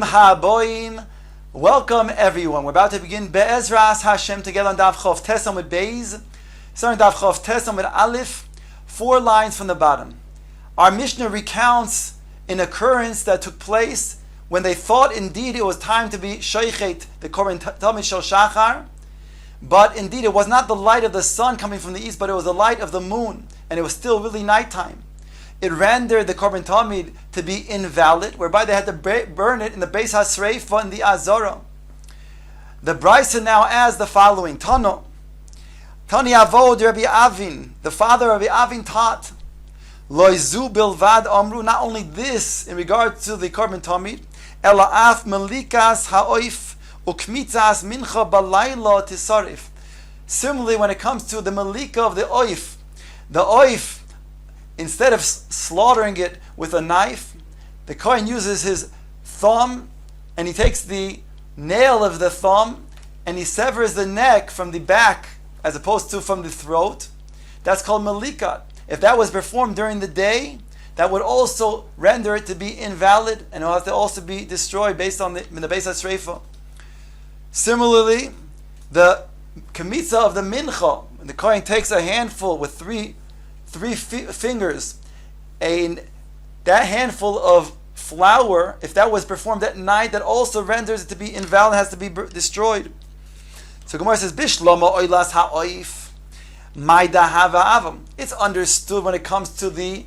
Bruchim haboim. Welcome everyone. We're about to begin Be'ezras Hashem together on Daf Chof Tesam with Beis. Starting Daf Chof Tesam with Aleph, 4 lines from the bottom. Our Mishnah recounts an occurrence that took place when they thought indeed it was time to be Sheichet, the Korban Tamid Shel Shachar, but indeed it was not the light of the sun coming from the east, but it was the light of the moon, and it was still really nighttime. It rendered the Korban Tamid to be invalid, whereby they had to burn it in the Beis HaSreifa in the Azara. The Brisa now adds the following: Tani Avod Rabbi Avin, the father of Rabbi Avin taught, Loizu Bilvad Amru, not only this in regard to the Korban Tamid, Ela Af Melikas Ha'oif Ukmitzas Mincha Balayla Tisarif. Similarly, when it comes to the Melika of the oif, instead of slaughtering it with a knife, the Kohen uses his thumb and he takes the nail of the thumb and he severs the neck from the back as opposed to from the throat. That's called Malika. If that was performed during the day, that would also render it to be invalid and it will have to also be destroyed based on the Beis HaSreifa. Similarly, the Kemitza of the Mincha, when the Kohen takes a handful with three fingers, that handful of flour, if that was performed at night, that also renders it to be invalid, has to be destroyed. So Gemara says, Bishlama oilas ha'oif, maida hava avam. It's understood when it comes to the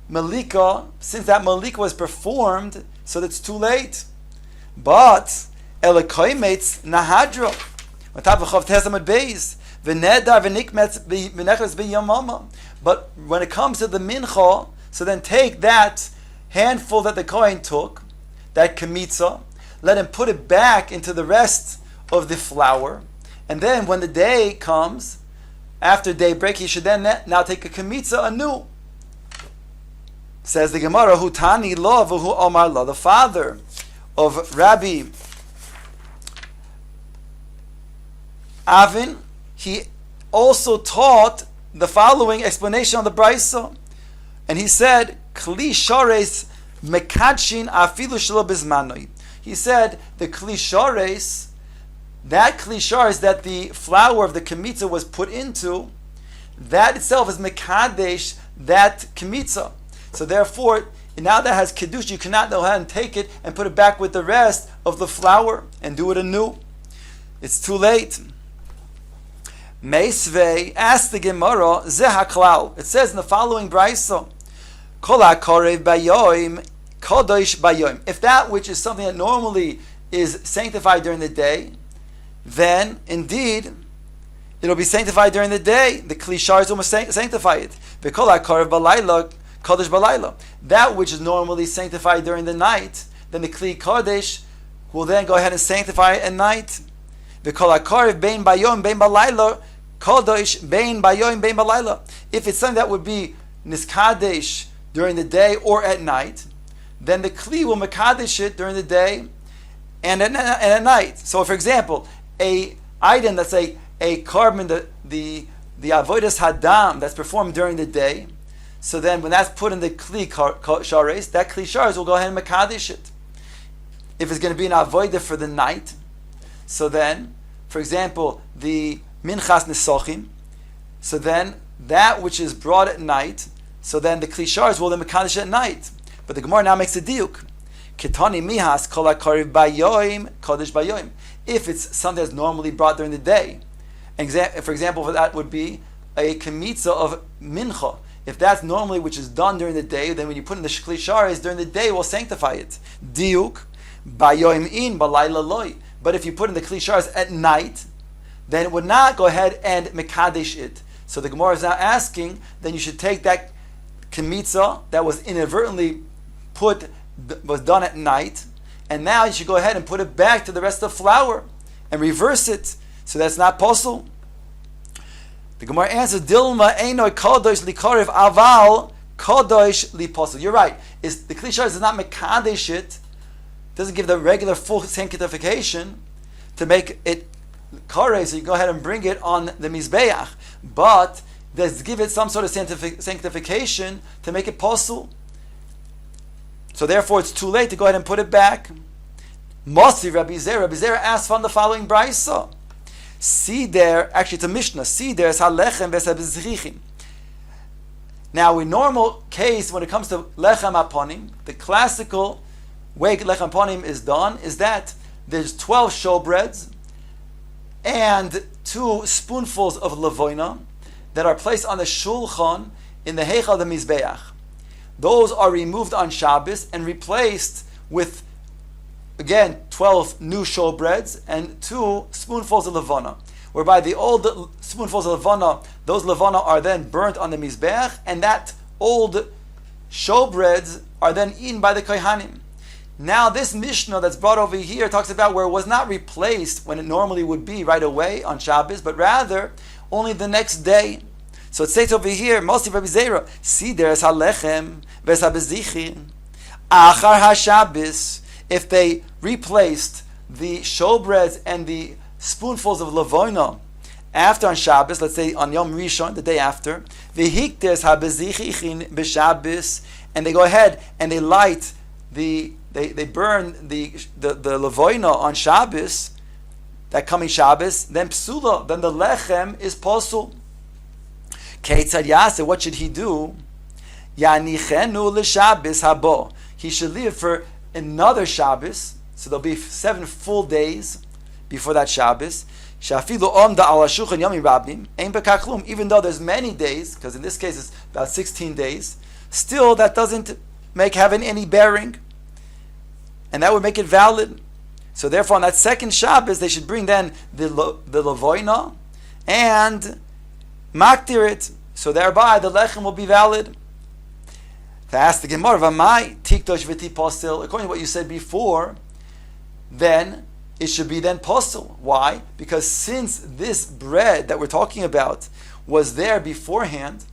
malika, since that malika was performed, so that's too late. But elakaimetz nahadra, on top of Chav Tesamad Beis, v'nedar v'nikmetz v'nechles b'yamama. But when it comes to the mincha, so then take that handful that the Kohen took, that kemitza, let him put it back into the rest of the flour, and then when the day comes, after daybreak, he should then now take a kemitza anew. Says the Gemara, Hu tani lo v'hu omar lo, the father of Rabbi Avin, he also taught the following explanation on the Brisa, and he said, "Kli shares mekadshin afilu shelo bizmanoi." He said the kli shares, that kli shares that the flour of the kemitza was put into, that itself is mekadesh that kemitza. So therefore, now that has kedusha, you cannot go ahead and take it and put it back with the rest of the flour and do it anew. It's too late. Meisvei asked the Gemara, Zeh haklal. It says in the following brisa, Kol hakorev bayoim, kodosh bayoim. If that which is something that normally is sanctified during the day, then indeed it'll be sanctified during the day. The kli shares will sanctify it. V'kol hakorev balayla, kodosh balayla. That which is normally sanctified during the night, then the kli kodesh will then go ahead and sanctify it at night. V'kol hakorev bein bayom bein balayla, kodesh bein bayoim bein balayla. If it's something that would be niskadesh during the day or at night, then the kli will mekadesh it during the day and at night. So, for example, a item that's a carbon, the avodas hadam that's performed during the day, so then when that's put in the kli shares, that kli shares will go ahead and mekadesh it. If it's going to be an avodah for the night, so then, for example, the minchas nesochim, so then that which is brought at night, so then the klishars will then mekadesh at night. But the Gemara now makes a diuk. Ketani mihas kol hakariv bayoim kodesh bayoim. If it's something that's normally brought during the day, for example, that would be a kemitza of mincha. If that's normally which is done during the day, then when you put in the klishars during the day, will sanctify it. Diuk bayoim in balayla loy. But if you put in the klishars at night, then it would not go ahead and mekadesh it. So the Gemara is now asking, then you should take that kemitza that was inadvertently was done at night, and now you should go ahead and put it back to the rest of the flour and reverse it. So that's not possible. The Gemara answers, Dilma einoy kodosh likarev aval kodosh li posel. You're right. The klishar is not mekadesh it, doesn't give the regular full sanctification to make it kare, so you go ahead and bring it on the mizbeach, but does give it some sort of sanctification to make it possible. So therefore, it's too late to go ahead and put it back. Mosi Rabbi Zera asked from the following brisa. See there, actually it's a Mishnah. See there is halechem v'sabizrichim. Now, in normal case, when it comes to lechem aponim, the classical way lechem aponim is done is that there's 12 showbreads and 2 spoonfuls of levoina that are placed on the shulchan in the heichal of the mizbeach. Those are removed on Shabbos and replaced with, again, 12 new showbreads and 2 spoonfuls of levana, whereby the old spoonfuls of levana, those levana are then burnt on the mizbeach, and that old showbreads are then eaten by the kohanim. Now this Mishnah that's brought over here talks about where it was not replaced when it normally would be right away on Shabbos, but rather only the next day. So it states over here, Mosi Rabbi Zera, see there's halechem v'sabezichin achar haShabbos. If they replaced the showbreads and the spoonfuls of levoina after on Shabbos, let's say on Yom Rishon, the day after, v'hiktes habezichin b'Shabbos, and they go ahead and they light they burn the levoina on Shabbos, that coming Shabbos, then psula, then the lechem is posul. Keitzad yaseh, what should he do? Yanichenu l'Shabbos habo. He should leave for another Shabbos, so there'll be 7 full days before that Shabbos. Shafilu omda al hashulchan yomi rabim ein b'kachlum. Even though there's many days, because in this case it's about 16 days, still that doesn't have any bearing, and that would make it valid. So therefore, on that second Shabbos, they should bring then the levoina and maktir it. So thereby, the lechem will be valid. To ask the Gemara, "V'mai tikdosh v'ti posel?" According to what you said before, then it should be then posel. Why? Because since this bread that we're talking about was there beforehand,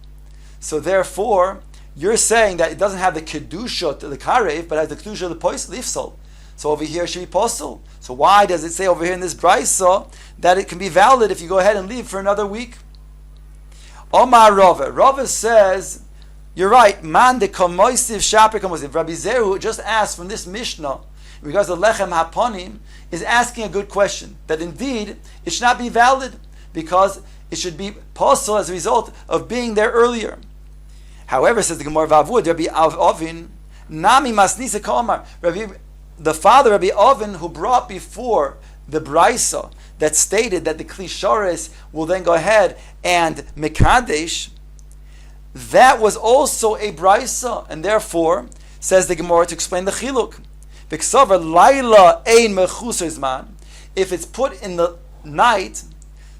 so therefore you're saying that it doesn't have the kedusha to the karev, but has the kedusha of the lifsol. So over here it should be posel. So why does it say over here in this brisa that it can be valid if you go ahead and leave for another week? Omar Rava. Rava says, you're right. Man de kamoisiv shaper kamoisiv. Rabbi Zeru just asked from this Mishnah, in regards to lechem haponim, is asking a good question. That indeed it should not be valid because it should be posel as a result of being there earlier. However, says the Gemara Vavud, Rabbi Ovin, Nami Masnisa Komar, the father Rabbi Ovin, who brought before the brisa that stated that the Kli Shores will then go ahead and Mekadesh, that was also a brisa, and therefore, says the Gemara to explain the Chiluk, B'ksavar Laila Ein Mechusar Zman, if it's put in the night,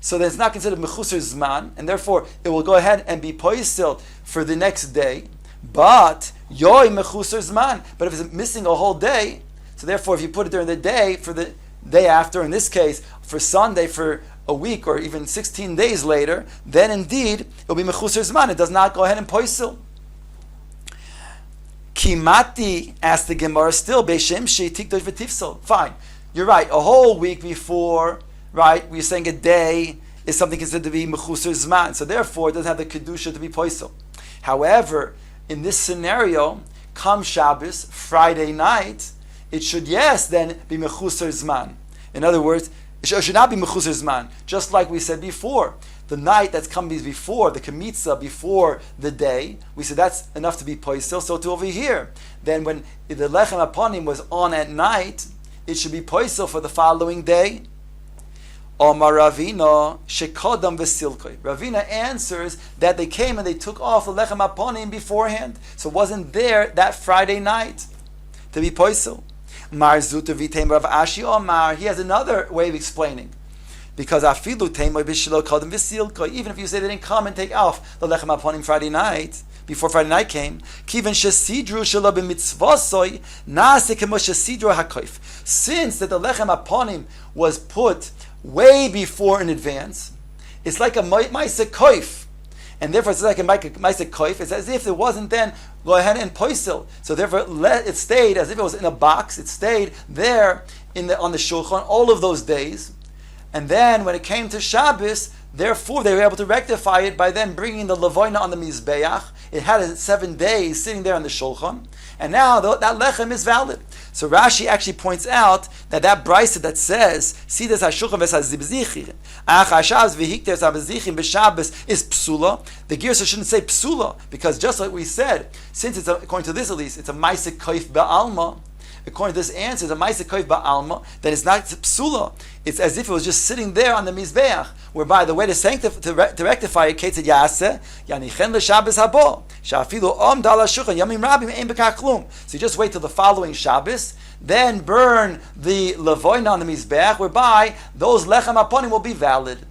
so that it's not considered mechusar zman, and therefore it will go ahead and be poisil for the next day. But yoy mechusar zman. But if it's missing a whole day, so therefore if you put it during the day for the day after, in this case for Sunday for a week or even 16 days later, then indeed it will be mechusar zman. It does not go ahead and poisil. Kimati, asked the Gemara, still beishem she tikdosh v'tifsel. Fine, you're right. A whole week before. Right, we're saying a day is something considered to be mechusar zman, so therefore it doesn't have the kedusha to be poisel. However, in this scenario, come Shabbos, Friday night, it should then be mechusar zman. In other words, it should not be mechusar zman. Just like we said before, the night that's come before, the kmitza before the day, we said that's enough to be poisel. So to over here, then when the lechem aponim was on at night, it should be poisel for the following day. Omar Ravina shekodam v'silkoi. Ravina answers that they came and they took off the lechem aponim beforehand, so it wasn't there that Friday night to be poisel. Mar zuta v'teim Rav Ashi Omar. He has another way of explaining, because afilu teimoy b'shelo kodam v'silkoi. Even if you say they didn't come and take off the lechem aponim Friday night before Friday night came, kiven shesidru shelo b'mitzvosoi nase kemo shesidru hakoif. Since that the lechem aponim was put way before in advance, it's like a Maaseh Koif, and therefore it's like a Maaseh Koif. It's as if it wasn't then go ahead and poisil. So therefore it stayed as if it was in a box. It stayed there on the shulchan all of those days, and then when it came to Shabbos, therefore they were able to rectify it by then bringing the levoina on the mizbeach. It had 7 days sitting there on the shulchan, and now that lechem is valid. So Rashi actually points out that brisa that says sidas hashulchan v'sazibzichim ach hashavs v'hikter zabizichim b'Shabbos is psula. The Girsa shouldn't say psula, because just like we said, since it's according to this at least, it's a ma'aseh koif ba'alma. According to this answer, the ma'aseh koif ba'alma, then it's not psula. It's as if it was just sitting there on the mizbeach. Whereby the way to rectify it, ketzid yaseh yanichen l'Shabbos habo shafilu om dal hashulchan yamim rabim ein bekach klum. So you just wait till the following Shabbos, then burn the levoina on the mizbeach, whereby those lechem aponim will be valid.